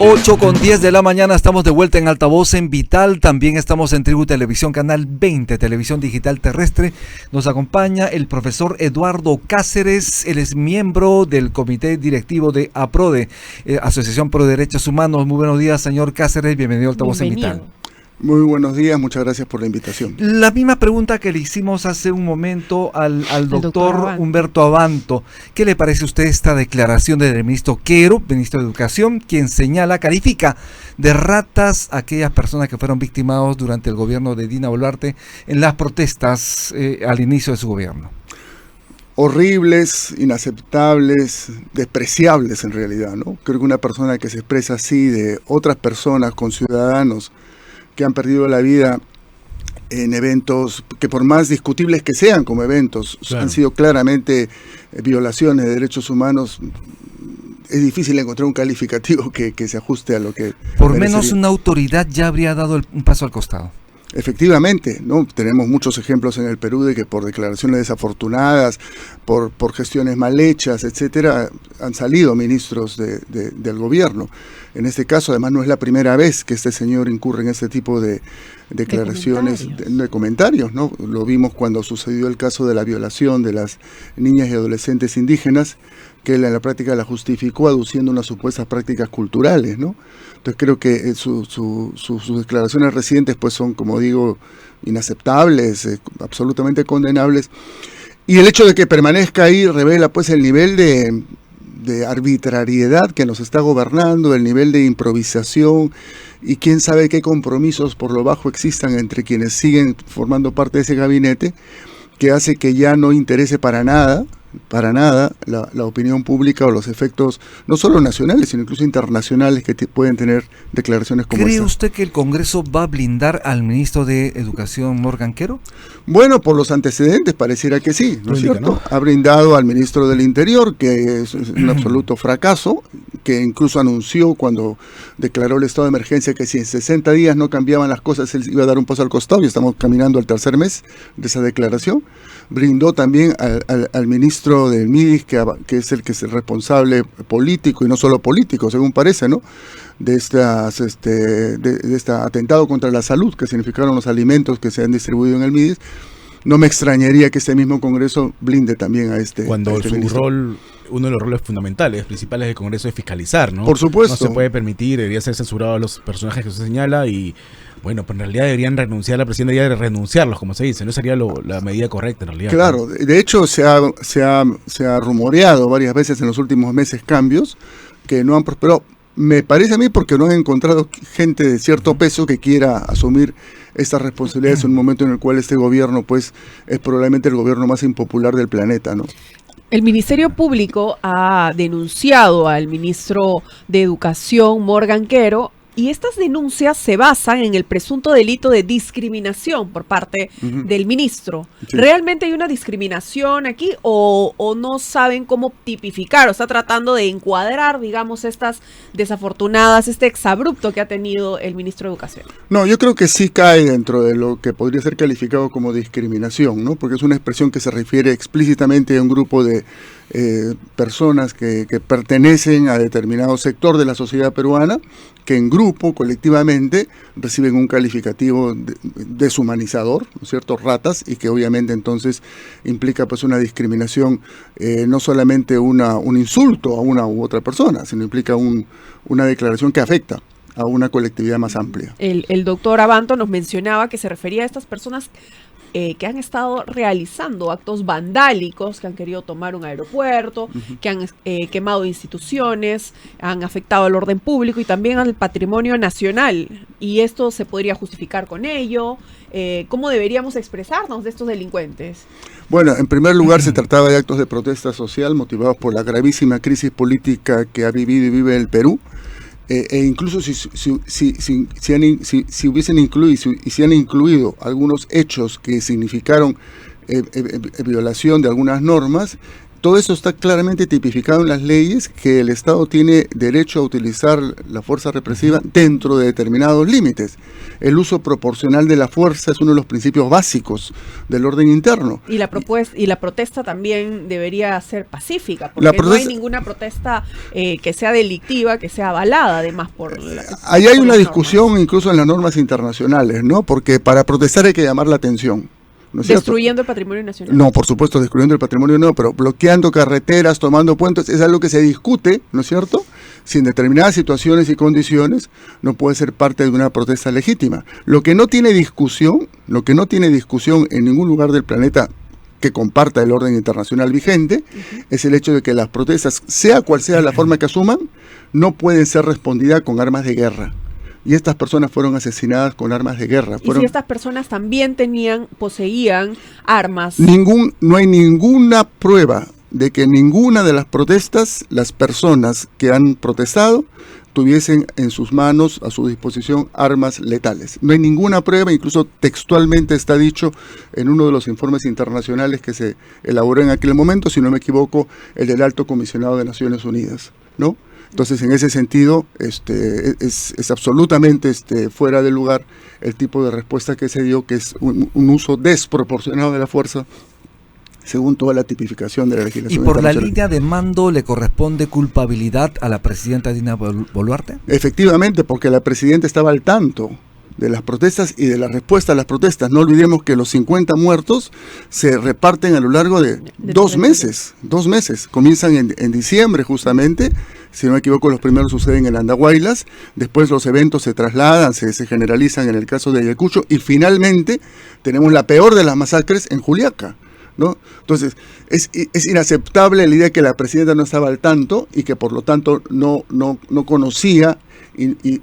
8:10 de la mañana, estamos de vuelta en Altavoz en Vital, también estamos en Tribu Televisión, Canal 20, Televisión Digital Terrestre. Nos acompaña el profesor Eduardo Cáceres, él es miembro del comité directivo de APRODE, Asociación Pro Derechos Humanos. Muy buenos días, señor Cáceres, bienvenido a Altavoz en Vital. Muy buenos días, muchas gracias por la invitación. La misma pregunta que le hicimos hace un momento al doctor Humberto Abanto. ¿Qué le parece a usted esta declaración del ministro Quero, ministro de Educación, quien califica de ratas a aquellas personas que fueron victimados durante el gobierno de Dina Boluarte en las protestas al inicio de su gobierno? Horribles, inaceptables, despreciables en realidad, ¿no? Creo que una persona que se expresa así de otras personas, con ciudadanos que han perdido la vida en eventos que, por más discutibles que sean como eventos, claro, han sido claramente violaciones de derechos humanos, es difícil encontrar un calificativo que se ajuste a lo que por merecería. Menos una autoridad ya habría dado un paso al costado. Efectivamente, ¿no? Tenemos muchos ejemplos en el Perú de que por declaraciones desafortunadas, por gestiones mal hechas, etcétera, han salido ministros del gobierno. En este caso, además, no es la primera vez que este señor incurre en este tipo de declaraciones, de comentarios, ¿no? Lo vimos cuando sucedió el caso de la violación de las niñas y adolescentes indígenas, que él en la práctica la justificó aduciendo unas supuestas prácticas culturales, ¿no? Entonces creo que sus declaraciones recientes pues son, como digo, inaceptables, absolutamente condenables. Y el hecho de que permanezca ahí revela pues el nivel de arbitrariedad que nos está gobernando, el nivel de improvisación, y quién sabe qué compromisos por lo bajo existan entre quienes siguen formando parte de ese gabinete, que hace que ya no interese para nada la opinión pública o los efectos no solo nacionales, sino incluso internacionales que pueden tener declaraciones como esta. ¿Cree usted que el Congreso va a blindar al ministro de Educación, Morgan Quero? Bueno, por los antecedentes pareciera que sí, ¿no es cierto? ¿No? Ha brindado al ministro del Interior, que es un absoluto fracaso, que incluso anunció cuando declaró el estado de emergencia que si en 60 días no cambiaban las cosas, él iba a dar un paso al costado, y estamos caminando al tercer mes de esa declaración. Brindó también al ministro del MIDIS, que es el que es el responsable político, y no solo político, según parece, ¿no? De este atentado contra la salud, que significaron los alimentos que se han distribuido en el MIDIS. No me extrañaría que este mismo Congreso blinde también a este cuando su ministro. Rol, uno de los roles fundamentales, principales del Congreso es fiscalizar, ¿no? Por supuesto. No se puede permitir, debería ser censurado a los personajes que se señala y, bueno, pues en realidad deberían renunciar, la presidencia debería renunciarlos, como se dice, no sería la medida correcta en realidad. Claro, ¿no? De hecho se ha rumoreado varias veces en los últimos meses cambios que no han prosperado. Me parece a mí porque no han encontrado gente de cierto peso que quiera asumir estas responsabilidades en un momento en el cual este gobierno pues es probablemente el gobierno más impopular del planeta, ¿no? El Ministerio Público ha denunciado al ministro de Educación, Morgan Quero, y estas denuncias se basan en el presunto delito de discriminación por parte del ministro. Sí. ¿Realmente hay una discriminación aquí o no saben cómo tipificar? ¿O está tratando de encuadrar, digamos, estas desafortunadas, este exabrupto que ha tenido el ministro de Educación? No, yo creo que sí cae dentro de lo que podría ser calificado como discriminación, ¿no? Porque es una expresión que se refiere explícitamente a un grupo de personas que pertenecen a determinado sector de la sociedad peruana, que en grupo, colectivamente, reciben un calificativo deshumanizador, ¿no es cierto?, ratas, y que obviamente entonces implica pues una discriminación, no solamente un insulto a una u otra persona, sino implica una declaración que afecta a una colectividad más amplia. El doctor Abanto nos mencionaba que se refería a estas personas que han estado realizando actos vandálicos, que han querido tomar un aeropuerto, que han quemado instituciones, han afectado al orden público y también al patrimonio nacional. Y esto se podría justificar con ello. ¿Cómo deberíamos expresarnos de estos delincuentes? Bueno, en primer lugar se trataba de actos de protesta social motivados por la gravísima crisis política que ha vivido y vive el Perú. E incluso si hubiesen incluido y si han incluido algunos hechos que significaron violación de algunas normas, todo eso está claramente tipificado en las leyes, que el Estado tiene derecho a utilizar la fuerza represiva dentro de determinados límites. El uso proporcional de la fuerza es uno de los principios básicos del orden interno. Y la protesta también debería ser pacífica, porque no hay ninguna protesta que sea delictiva, que sea avalada además por ahí hay una discusión incluso en las normas internacionales, ¿no? Porque para protestar hay que llamar la atención. ¿No es destruyendo el patrimonio nacional? No, por supuesto, destruyendo el patrimonio no, pero bloqueando carreteras, tomando puentes, es algo que se discute, ¿no es cierto? Si en determinadas situaciones y condiciones no puede ser parte de una protesta legítima. Lo que no tiene discusión en ningún lugar del planeta que comparta el orden internacional vigente, es el hecho de que las protestas, sea cual sea la forma que asuman, no pueden ser respondidas con armas de guerra. Y estas personas fueron asesinadas con armas de guerra. ¿Y si estas personas también poseían armas? No hay ninguna prueba de que ninguna de las protestas, las personas que han protestado, tuviesen en sus manos, a su disposición, armas letales. No hay ninguna prueba, incluso textualmente está dicho en uno de los informes internacionales que se elaboró en aquel momento, si no me equivoco, el del Alto Comisionado de Naciones Unidas, ¿no? Entonces, en ese sentido, es absolutamente fuera de lugar el tipo de respuesta que se dio, que es un uso desproporcionado de la fuerza, según toda la tipificación de la legislación. ¿Y por la línea de mando le corresponde culpabilidad a la presidenta Dina Boluarte? Efectivamente, porque la presidenta estaba al tanto de las protestas y de la respuesta a las protestas. No olvidemos que los 50 muertos se reparten a lo largo de 2 meses. 2 meses. Comienzan en diciembre justamente. Si no me equivoco, los primeros suceden en Andahuaylas. Después los eventos se trasladan, se generalizan en el caso de Ayacucho. Y finalmente tenemos la peor de las masacres en Juliaca, ¿no? Entonces, es inaceptable la idea que la presidenta no estaba al tanto y que por lo tanto no conocía y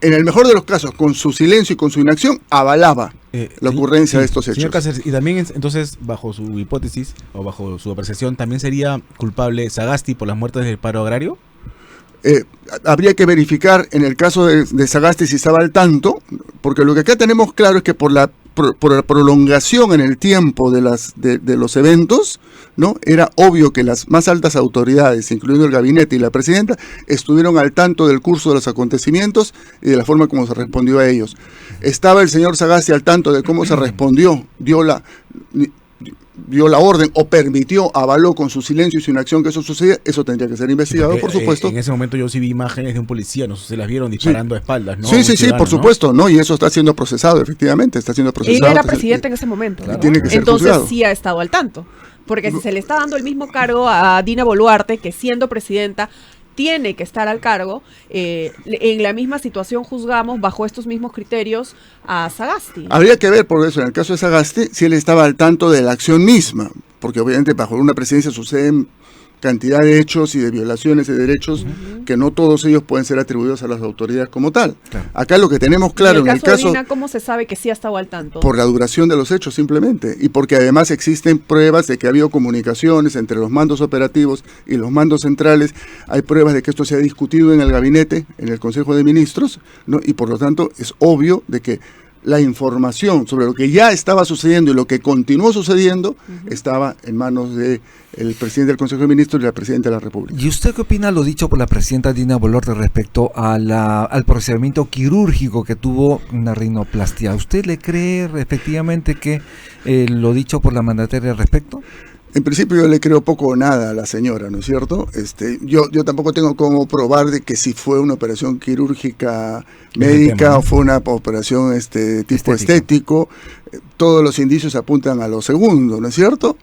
en el mejor de los casos, con su silencio y con su inacción, avalaba la ocurrencia de estos hechos. Señor Cáceres, y también entonces, bajo su hipótesis o bajo su apreciación, ¿también sería culpable Sagasti por las muertes del paro agrario? Habría que verificar en el caso de Sagasti si estaba al tanto, porque lo que acá tenemos claro es que por la prolongación en el tiempo de los eventos, ¿no? Era obvio que las más altas autoridades, incluyendo el gabinete y la presidenta, estuvieron al tanto del curso de los acontecimientos y de la forma como se respondió a ellos. ¿Estaba el señor Sagasti al tanto de cómo se respondió? Dio la orden o permitió, avaló con su silencio y su inacción que eso sucedía? Eso tendría que ser investigado, porque, por supuesto. En ese momento yo sí vi imágenes de un policía, no sé si las vieron disparando a espaldas, ¿no? Sí, por supuesto, ¿no? Y eso está siendo procesado, efectivamente, está siendo procesado. Él era presidente en ese momento, ¿no? Tiene que ser entonces juzgado. Sí ha estado al tanto, porque si se le está dando el mismo cargo a Dina Boluarte, que siendo presidenta tiene que estar al cargo, en la misma situación juzgamos bajo estos mismos criterios a Sagasti. Habría que ver por eso, en el caso de Sagasti, si él estaba al tanto de la acción misma, porque obviamente bajo una presidencia suceden cantidad de hechos y de violaciones de derechos que no todos ellos pueden ser atribuidos a las autoridades como tal. Claro. Acá lo que tenemos claro en el caso de Dina, ¿cómo se sabe que sí ha estado al tanto? Por la duración de los hechos simplemente, y porque además existen pruebas de que ha habido comunicaciones entre los mandos operativos y los mandos centrales. Hay pruebas de que esto se ha discutido en el gabinete, en el Consejo de Ministros, ¿no? Y por lo tanto es obvio de que la información sobre lo que ya estaba sucediendo y lo que continuó sucediendo estaba en manos del presidente del Consejo de Ministros y la presidenta de la República. ¿Y usted qué opina lo dicho por la presidenta Dina Boluarte respecto a al procedimiento quirúrgico que tuvo una rinoplastia? ¿Usted le cree efectivamente que lo dicho por la mandataria al respecto? En principio yo le creo poco o nada a la señora, ¿no es cierto? Yo tampoco tengo cómo probar de que si fue una operación quirúrgica médica o fue una operación tipo estético. Todos los indicios apuntan a lo segundo, ¿no es cierto?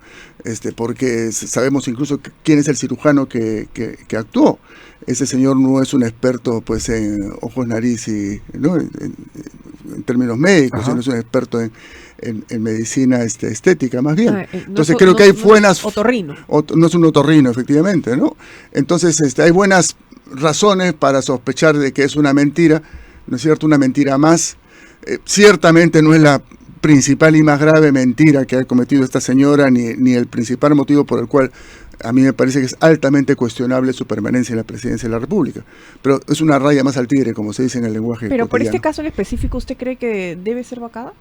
Porque sabemos incluso quién es el cirujano que actuó. Ese señor no es un experto pues en ojos, nariz y ¿no? en términos médicos, sino es un experto en medicina estética más bien. Entonces creo que hay buenas... Otorrino. No es un otorrino, efectivamente, ¿no? Entonces hay buenas razones para sospechar de que es una mentira, ¿no es cierto? Una mentira más. Ciertamente no es la principal y más grave mentira que ha cometido esta señora, ni el principal motivo por el cual a mí me parece que es altamente cuestionable su permanencia en la presidencia de la República. Pero es una raya más al tigre, como se dice en el lenguaje Pero cotidiano. por este caso en específico, ¿usted cree que debe ser vacada?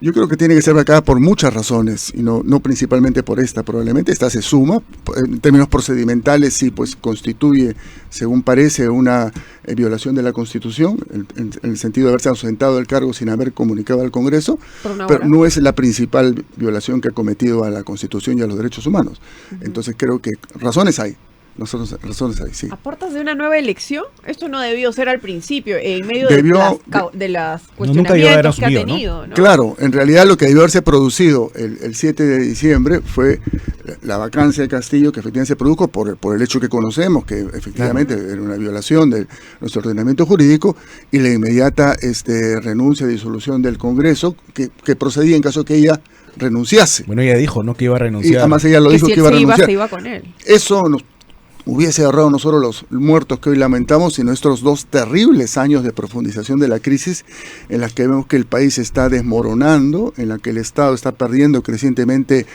Yo creo que tiene que ser marcada por muchas razones y no principalmente por esta. Probablemente esta se suma, en términos procedimentales sí, pues constituye, según parece, una violación de la Constitución, en el sentido de haberse ausentado del cargo sin haber comunicado al Congreso, pero no es la principal violación que ha cometido a la Constitución y a los derechos humanos. Entonces creo que razones hay. Razones hay, sí. ¿A puertas de una nueva elección? Esto no debió ser al principio, en medio de las cuestionamientos que ha tenido, ¿no? Claro, en realidad lo que debió haberse producido el 7 de diciembre fue la vacancia de Castillo, que efectivamente se produjo por el hecho que conocemos, que efectivamente era una violación de nuestro ordenamiento jurídico, y la inmediata renuncia y disolución del Congreso, que procedía en caso que ella renunciase. Bueno, ella dijo, ¿no?, que iba a renunciar. Y además ella lo dijo que iba a renunciar. Se iba con él. Eso nos hubiese ahorrado no solo los muertos que hoy lamentamos, sino estos 2 terribles años de profundización de la crisis, en las que vemos que el país está desmoronando, en la que el Estado está perdiendo crecientemente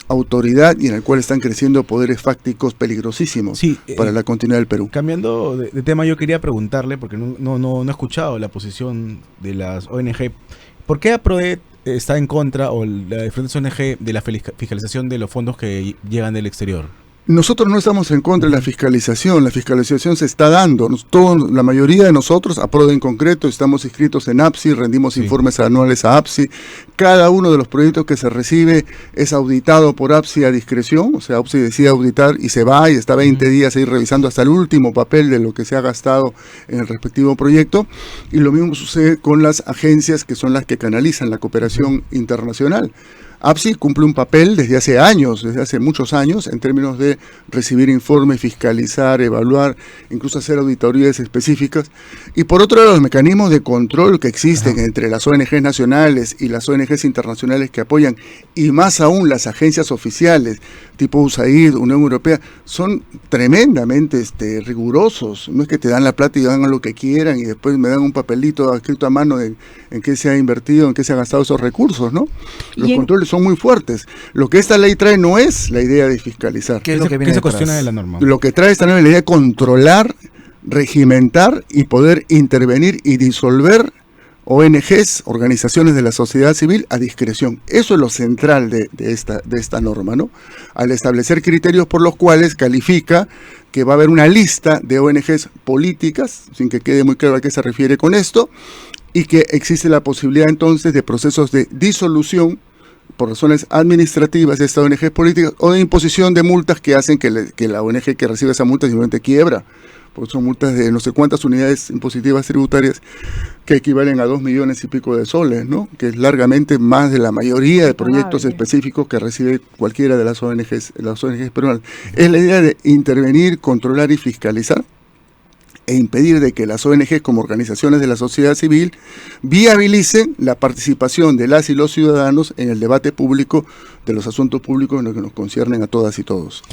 autoridad y en el cual están creciendo poderes fácticos peligrosísimos para la continuidad del Perú. Cambiando de tema, yo quería preguntarle, porque no he escuchado la posición de las ONG, ¿por qué APRODE está en contra, o la diferentes ONG, de la fiscalización de los fondos que llegan del exterior? Nosotros no estamos en contra de la fiscalización se está dando. La mayoría de nosotros, APRODE en concreto, estamos inscritos en APSI, rendimos informes anuales a APSI. Cada uno de los proyectos que se recibe es auditado por APSI a discreción, o sea, APSI decide auditar y se va y está 20 días ahí revisando hasta el último papel de lo que se ha gastado en el respectivo proyecto. Y lo mismo sucede con las agencias que son las que canalizan la cooperación internacional. APSI cumple un papel desde hace muchos años, en términos de recibir informes, fiscalizar, evaluar, incluso hacer auditorías específicas. Y por otro lado, los mecanismos de control que existen entre las ONGs nacionales y las ONGs internacionales que apoyan, y más aún las agencias oficiales, tipo USAID, Unión Europea, son tremendamente rigurosos. No es que te dan la plata y hagan lo que quieran y después me dan un papelito escrito a mano en qué se ha invertido, en qué se han gastado esos recursos, ¿no? Los controles son muy fuertes. Lo que esta ley trae no es la idea de fiscalizar. ¿Qué es lo que viene detrás? Cuestiona de la norma? Lo que trae esta norma es la idea de controlar, regimentar y poder intervenir y disolver ONGs, organizaciones de la sociedad civil, a discreción. Eso es lo central de esta norma, ¿no? Al establecer criterios por los cuales califica que va a haber una lista de ONGs políticas, sin que quede muy claro a qué se refiere con esto, y que existe la posibilidad entonces de procesos de disolución por razones administrativas de estas ONGs políticas, o de imposición de multas que hacen que la ONG que recibe esa multa simplemente quiebra, porque son multas de no sé cuántas unidades impositivas tributarias que equivalen a 2 millones y pico de soles, ¿no? Que es largamente más de la mayoría de proyectos específicos que recibe cualquiera de las ONGs peruanas. Es la idea de intervenir, controlar y fiscalizar, e impedir de que las ONG como organizaciones de la sociedad civil viabilicen la participación de las y los ciudadanos en el debate público de los asuntos públicos en los que nos conciernen a todas y todos.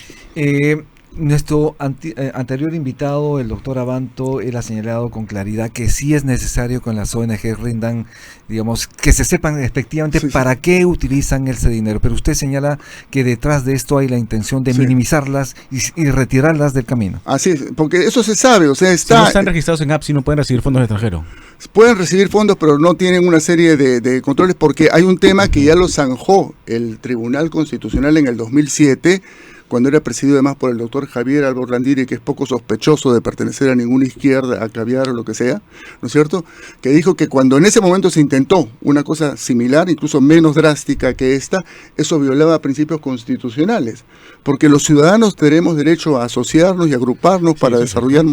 Nuestro anterior invitado, el doctor Abanto, él ha señalado con claridad que sí es necesario que las ONG rindan, digamos, que se sepan efectivamente para qué utilizan ese dinero, pero usted señala que detrás de esto hay la intención de minimizarlas y retirarlas del camino. Así es, porque eso se sabe, o sea, si no están registrados en APSI no pueden recibir fondos extranjeros. Pueden recibir fondos, pero no tienen una serie de controles, porque hay un tema que ya lo zanjó el Tribunal Constitucional en el 2007, cuando era presidido además por el doctor Javier Alborlandiri, que es poco sospechoso de pertenecer a ninguna izquierda, a caviar o lo que sea, ¿no es cierto?, que dijo que cuando en ese momento se intentó una cosa similar, incluso menos drástica que esta, eso violaba principios constitucionales, porque los ciudadanos tenemos derecho a asociarnos y agruparnos para desarrollar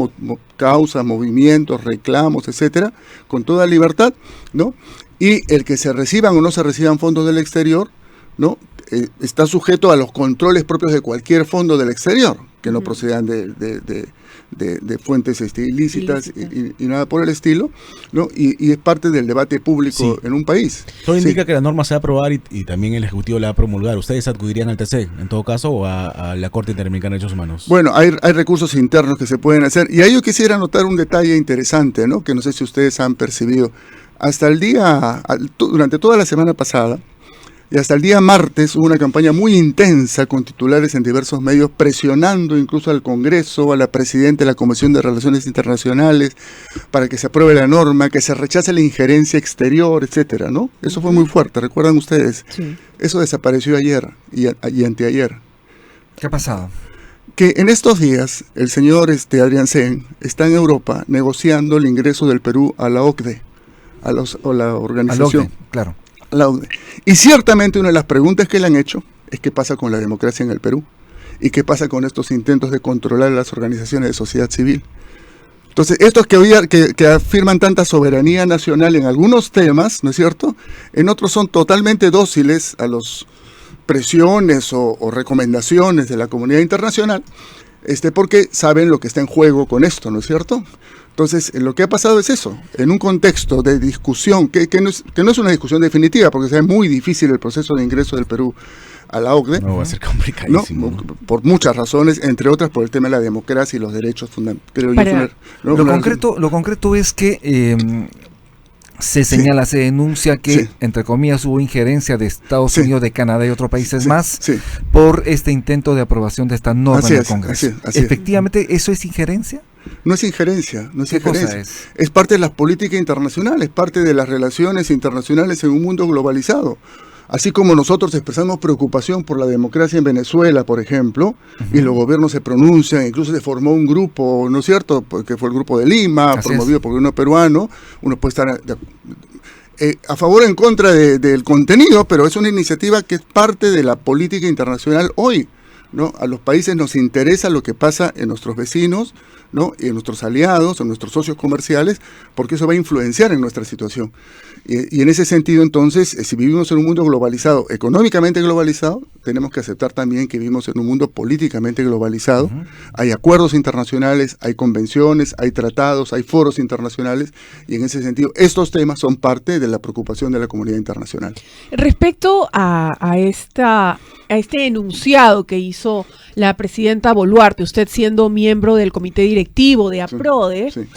causas, movimientos, reclamos, etcétera, con toda libertad, ¿no? Y el que se reciban o no se reciban fondos del exterior, ¿no?, está sujeto a los controles propios de cualquier fondo del exterior, que no procedan de fuentes ilícitas y nada por el estilo, ¿no? Y es parte del debate público en un país. Todo indica que la norma se va a aprobar y también el Ejecutivo la va a promulgar. ¿Ustedes acudirían al TC, en todo caso, o a la Corte Interamericana de Derechos Humanos? Bueno, hay recursos internos que se pueden hacer. Y ahí yo quisiera anotar un detalle interesante, ¿no?, que no sé si ustedes han percibido. Durante toda la semana pasada, Y hasta el día martes hubo una campaña muy intensa con titulares en diversos medios presionando incluso al Congreso, a la Presidenta de la Comisión de Relaciones Internacionales, para que se apruebe la norma, que se rechace la injerencia exterior, etcétera, ¿no? Eso fue muy fuerte, ¿recuerdan ustedes? Sí. Eso desapareció ayer y anteayer. ¿Qué ha pasado? Que en estos días el señor Adrián Sen está en Europa negociando el ingreso del Perú a la OCDE, a la organización. Claro. La OCDE. Y ciertamente una de las preguntas que le han hecho es qué pasa con la democracia en el Perú y qué pasa con estos intentos de controlar las organizaciones de sociedad civil. Entonces, estos que afirman tanta soberanía nacional en algunos temas, ¿no es cierto?, en otros son totalmente dóciles a las presiones o recomendaciones de la comunidad internacional, porque saben lo que está en juego con esto, ¿no es cierto? Entonces, lo que ha pasado es eso, en un contexto de discusión, que no es una discusión definitiva, porque es muy difícil el proceso de ingreso del Perú a la OCDE. No, va a ser complicadísimo. ¿No? Por muchas razones, entre otras por el tema de la democracia y los derechos fundamentales. Lo concreto es que se señala, se denuncia que, entre comillas, hubo injerencia de Estados Unidos, de Canadá y otros países más por este intento de aprobación de esta norma en el Congreso. ¿Efectivamente eso es injerencia? No es injerencia, no es ¿Qué injerencia. cosa es? Es parte de las políticas internacionales, parte de las relaciones internacionales en un mundo globalizado. Así como nosotros expresamos preocupación por la democracia en Venezuela, por ejemplo, y los gobiernos se pronuncian, incluso se formó un grupo, ¿no es cierto?, porque fue el Grupo de Lima, promovido por el gobierno peruano. Uno puede estar a favor o en contra del contenido, pero es una iniciativa que es parte de la política internacional hoy, ¿no? A los países nos interesa lo que pasa en nuestros vecinos, ¿no?, y en nuestros aliados, en nuestros socios comerciales, porque eso va a influenciar en nuestra situación. Y en ese sentido, entonces, si vivimos en un mundo globalizado, económicamente globalizado, tenemos que aceptar también que vivimos en un mundo políticamente globalizado. Hay acuerdos internacionales, hay convenciones, hay tratados, hay foros internacionales, y en ese sentido, estos temas son parte de la preocupación de la comunidad internacional. Respecto a este enunciado que hizo la presidenta Boluarte, usted siendo miembro del comité directivo de APRODE,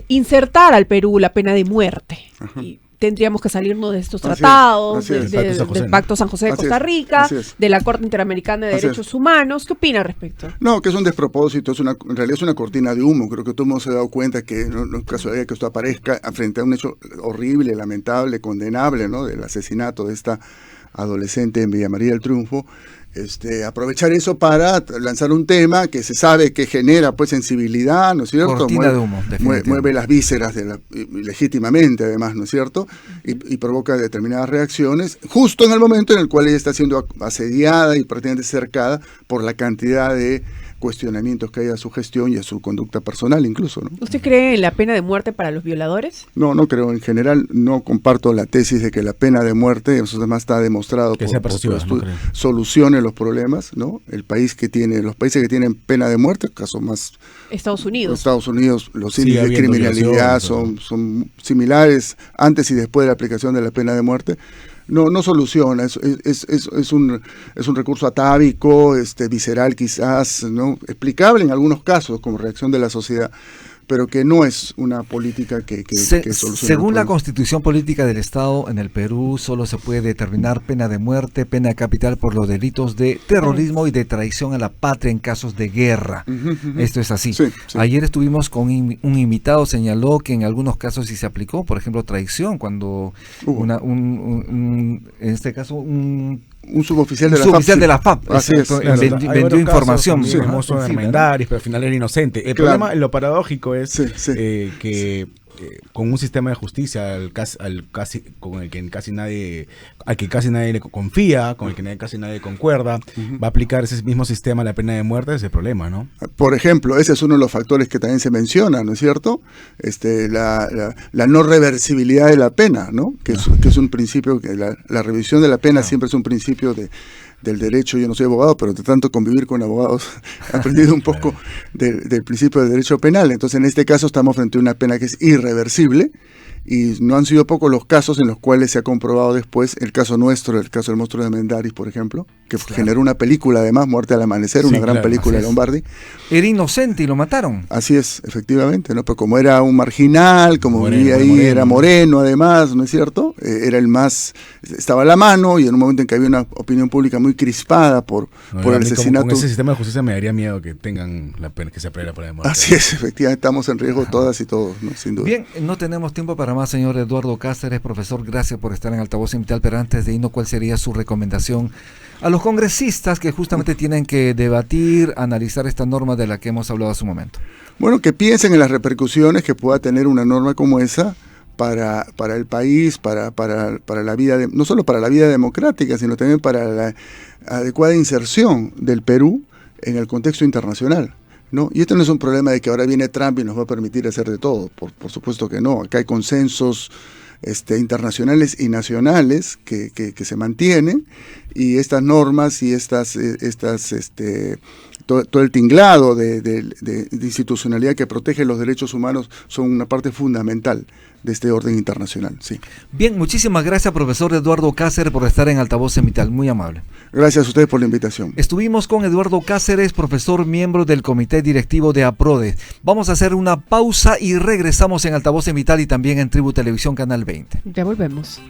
insertar al Perú la pena de muerte. Y tendríamos que salirnos de estos tratados, del Pacto San José de Costa Rica, de la Corte Interamericana de Derechos Humanos. ¿Qué opina al respecto? No, que es un despropósito, en realidad es una cortina de humo. Creo que todo el mundo se ha dado cuenta que no es casualidad que esto aparezca frente a un hecho horrible, lamentable, condenable, ¿no?, del asesinato de esta adolescente en Villa María del Triunfo. Aprovechar eso para lanzar un tema que se sabe que genera pues sensibilidad, ¿no es cierto? Cortina de humo, mueve las vísceras legítimamente, además, ¿no es cierto? Y provoca determinadas reacciones, justo en el momento en el cual ella está siendo asediada y prácticamente cercada por la cantidad de cuestionamientos que hay a su gestión y a su conducta personal incluso, ¿no? ¿Usted cree en la pena de muerte para los violadores? No creo. En general no comparto la tesis de que la pena de muerte, eso además está demostrado que por solucione los problemas, ¿no? Los países que tienen pena de muerte, el caso más Estados Unidos, los índices de criminalidad son similares antes y después de la aplicación de la pena de muerte. No soluciona, es un recurso atávico, visceral quizás, ¿no?, explicable en algunos casos como reacción de la sociedad, pero que no es una política que solucione. Según la Constitución Política del Estado, en el Perú solo se puede determinar pena de muerte, pena capital por los delitos de terrorismo y de traición a la patria en casos de guerra. Esto es así. Sí. Ayer estuvimos con un invitado, señaló que en algunos casos sí se aplicó, por ejemplo, traición, cuando en este caso un suboficial de la FAP. Así es. Vendió información. Famoso de Armendáriz, pero al final era inocente. El problema, lo paradójico es que con un sistema de justicia al que casi nadie le confía, con el que casi nadie concuerda, va a aplicar ese mismo sistema la pena de muerte, es el problema, ¿no? Por ejemplo, ese es uno de los factores que también se menciona, ¿no es cierto? La no reversibilidad de la pena, ¿no? Que es un principio, que la revisión de la pena siempre es un principio del derecho. Yo no soy abogado, pero de tanto convivir con abogados he aprendido un poco del principio del derecho penal. Entonces, en este caso estamos frente a una pena que es irreversible y no han sido pocos los casos en los cuales se ha comprobado después, el caso nuestro, el caso del monstruo de Mendaris, por ejemplo, que generó una película además, Muerte al Amanecer, una gran película de Lombardi. Era inocente y lo mataron. Así es, efectivamente, ¿no? Pero como era un marginal, como vivía ahí, era moreno además, ¿no es cierto? Era el más, estaba a la mano, y en un momento en que había una opinión pública muy crispada por el asesinato. Con ese sistema de justicia me daría miedo que tengan la pena, que se apruebe la pena de muerte. Así es, efectivamente, estamos en riesgo todas y todos, ¿no? Sin duda. Bien, no tenemos tiempo para más, señor Eduardo Cáceres. Profesor, gracias por estar en Altavoz Invital, pero antes de irnos, ¿cuál sería su recomendación a los congresistas que justamente tienen que debatir, analizar esta norma de la que hemos hablado hace un momento? Bueno, que piensen en las repercusiones que pueda tener una norma como esa para el país, para la vida, no solo para la vida democrática, sino también para la adecuada inserción del Perú en el contexto internacional, ¿no? Y esto no es un problema de que ahora viene Trump y nos va a permitir hacer de todo, por supuesto que no. Acá hay consensos internacionales y nacionales que se mantienen, y estas normas y todo el tinglado de institucionalidad que protege los derechos humanos son una parte fundamental de este orden internacional. Sí. Bien, muchísimas gracias, profesor Eduardo Cáceres, por estar en Altavoz Invital. Muy amable. Gracias a ustedes por la invitación. Estuvimos con Eduardo Cáceres, profesor miembro del Comité Directivo de APRODE. Vamos a hacer una pausa y regresamos en Altavoz Invital y también en Tribu Televisión Canal 20. Ya volvemos.